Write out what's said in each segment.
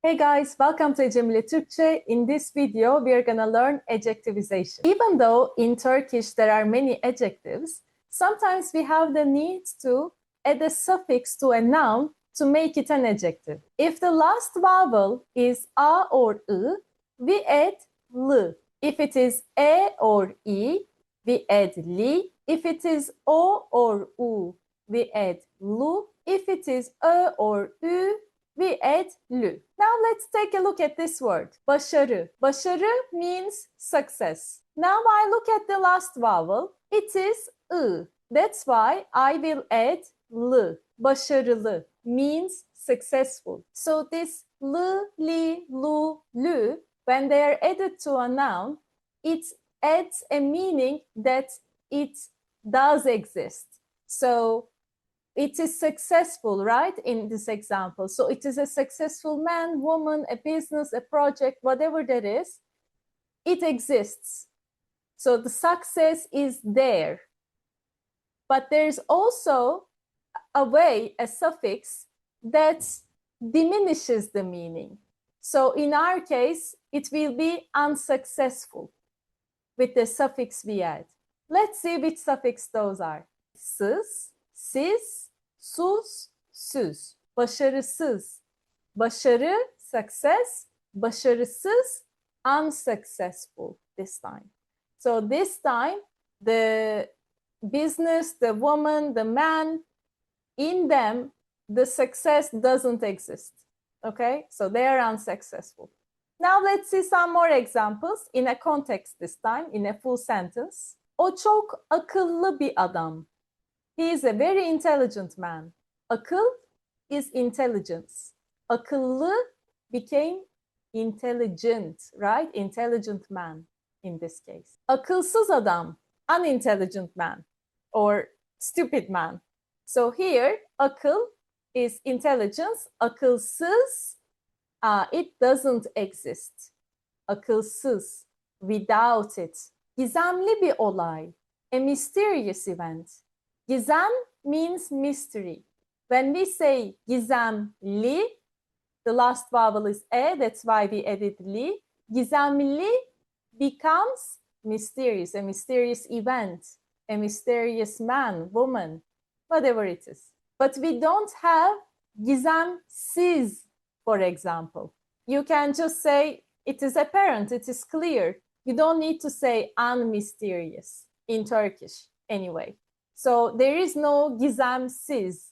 Hey guys, welcome to Ecemile Türkçe. In this video, we are going to learn adjectivization. Even though in Turkish there are many adjectives, sometimes we have the need to add a suffix to a noun to make it an adjective. If the last vowel is a or I, we add l. If it is e or I, we add li. If it is o or u, we add lu. If it is ö or ü, we add lü. Now let's take a look at this word, başarı. Başarı means success. Now I look at the last vowel, it is I. That's why I will add l. Başarılı means successful. So this l, li, lu, lü, when they are added to a noun, it adds a meaning that it does exist. So it is successful, right, in this example. So it is a successful man, woman, a business, a project, whatever that is, it exists. So the success is there. But there's also a way, a suffix, that diminishes the meaning. So in our case, it will be unsuccessful with the suffix we add. Let's see which suffix those are. Sız, siz, sus, süz. Başarısız. Başarı, success. Başarısız, unsuccessful this time. So this time, the business, the woman, the man, in them, the success doesn't exist. Okay? So they are unsuccessful. Now let's see some more examples in a context this time, in a full sentence. O çok akıllı bir adam. He is a very intelligent man. Akıl is intelligence. Akıllı became intelligent, right? Intelligent man in this case. Akılsız adam, unintelligent man or stupid man. So here, akıl is intelligence. Akılsız, it doesn't exist. Akılsız, without it. Gizemli bir olay, a mysterious event. Gizem means mystery. When we say gizemli, the last vowel is e, that's why we added li. Gizemli becomes mysterious, a mysterious event, a mysterious man, woman, whatever it is. But we don't have gizemsiz, for example. You can just say it is apparent, it is clear. You don't need to say unmysterious in Turkish anyway. So there is no gizemsiz.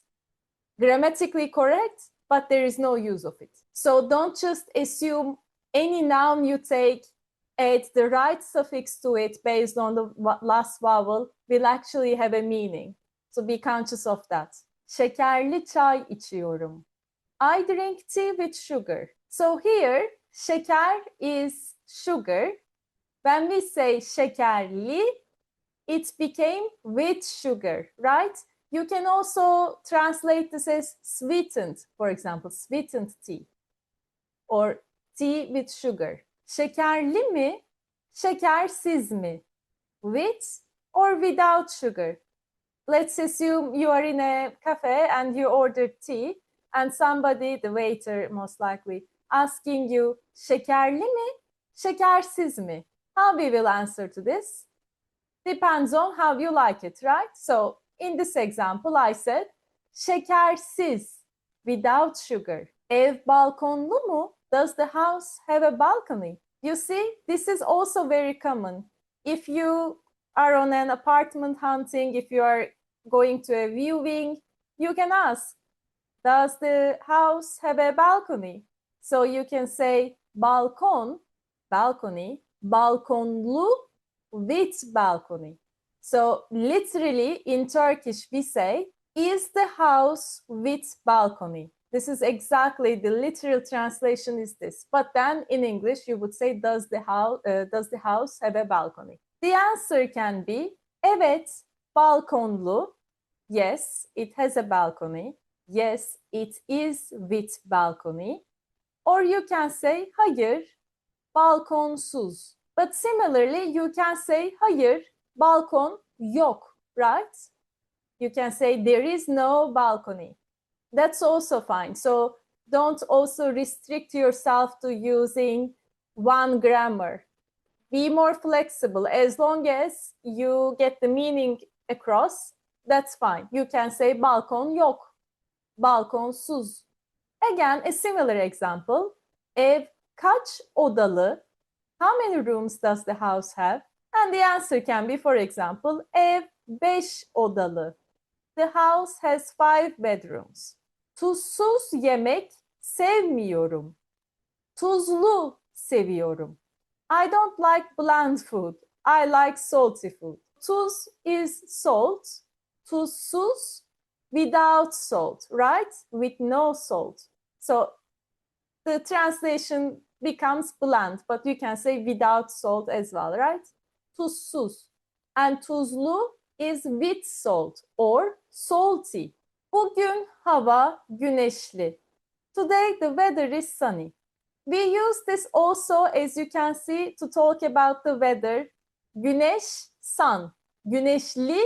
Grammatically correct, but there is no use of it. So don't just assume any noun you take, add the right suffix to it based on the last vowel will actually have a meaning. So be conscious of that. Şekerli çay içiyorum. I drink tea with sugar. So here, şeker is sugar. When we say şekerli, it became with sugar, right? You can also translate this as sweetened, for example, sweetened tea or tea with sugar. Şekerli mi, şekersiz mi? With or without sugar? Let's assume you are in a cafe and you ordered tea and somebody, the waiter most likely, asking you, şekerli mi, şekersiz mi? How we will answer to this? Depends on how you like it, right? So in this example, I said, şekersiz, without sugar. Ev balkonlu mu? Does the house have a balcony? You see, this is also very common. If you are on an apartment hunting, if you are going to a viewing, you can ask, does the house have a balcony? So you can say balkon, balcony, balkonlu, with balcony. So literally in Turkish we say, is the house with balcony? This is exactly the literal translation is this. But then in English you would say, does the house have a balcony? The answer can be, evet, balkonlu. Yes, it has a balcony. Yes, it is with balcony. Or you can say, hayır, balkonsuz. But similarly, you can say, hayır, balkon yok, right? You can say, there is no balcony. That's also fine. So Don't also restrict yourself to using one grammar. Be more flexible. As long as you get the meaning across, that's fine. You can say balkon yok, balkonsuz. Again, a similar example. Ev kaç odalı? How many rooms does the house have? And the answer can be, for example, ev 5 odalı. The house has 5 bedrooms. Tuzsuz yemek sevmiyorum. Tuzlu seviyorum. I don't like bland food. I like salty food. Tuz is salt. Tuzsuz, without salt, right? With no salt. So the translation becomes bland, but you can say without salt as well, right? Tuzsuz. And tuzlu is with salt or salty. Bugün hava güneşli. Today the weather is sunny. We use this also, as you can see, to talk about the weather. Güneş, sun. Güneşli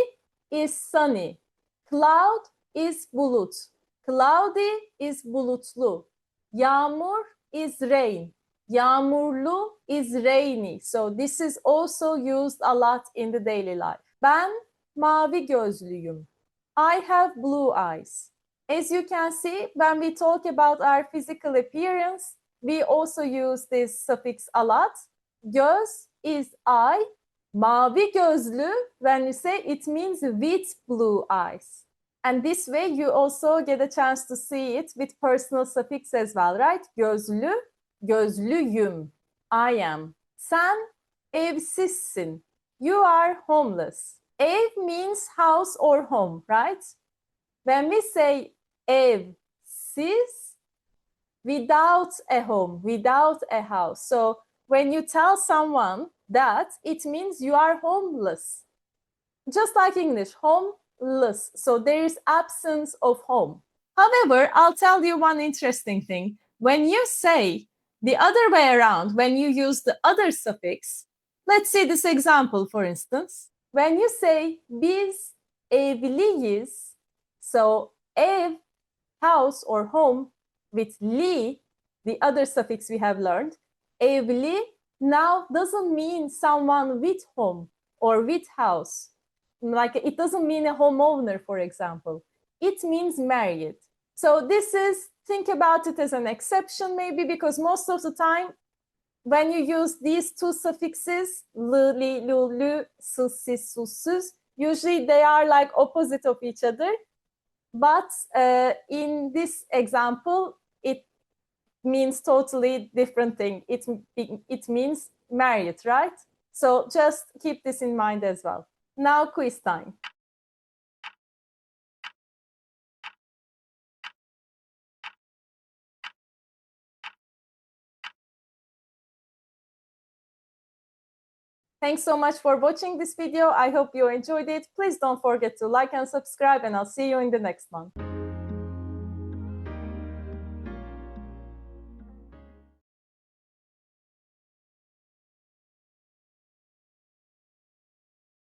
is sunny. Cloud is bulut. Cloudy is bulutlu. Yağmur is rain. Yağmurlu is rainy. So this is also used a lot in the daily life. Ben mavi gözlüyüm. I have blue eyes. As you can see, when we talk about our physical appearance, we also use this suffix a lot. Göz is eye. Mavi gözlü, when you say, it means with blue eyes. And this way you also get a chance to see it with personal suffix as well, right? Gözlü, gözlüyüm. I am. Sen evsizsin. You are homeless. Ev means house or home, right? When we say evsiz, without a home, without a house. So when you tell someone that, it means you are homeless. Just like English, homeless. So there is absence of home. However, I'll tell you one interesting thing. When you say the other way around, when you use the other suffix, let's see this example, for instance. When you say biz evliyiz, so ev, house or home, with li, the other suffix we have learned, evli now doesn't mean someone with home or with house. Like it doesn't mean a homeowner, for example. It means married. So this is, think about it as an exception maybe, because most of the time when you use these two suffixes, l, li, lu, lu, sus, sis, sus, sus, usually they are like opposite of each other. But in this example, it means totally different thing. It means married, right? So just keep this in mind as well. Now quiz time. Thanks so much for watching this video. I hope you enjoyed it. Please don't forget to like and subscribe, and I'll see you in the next one.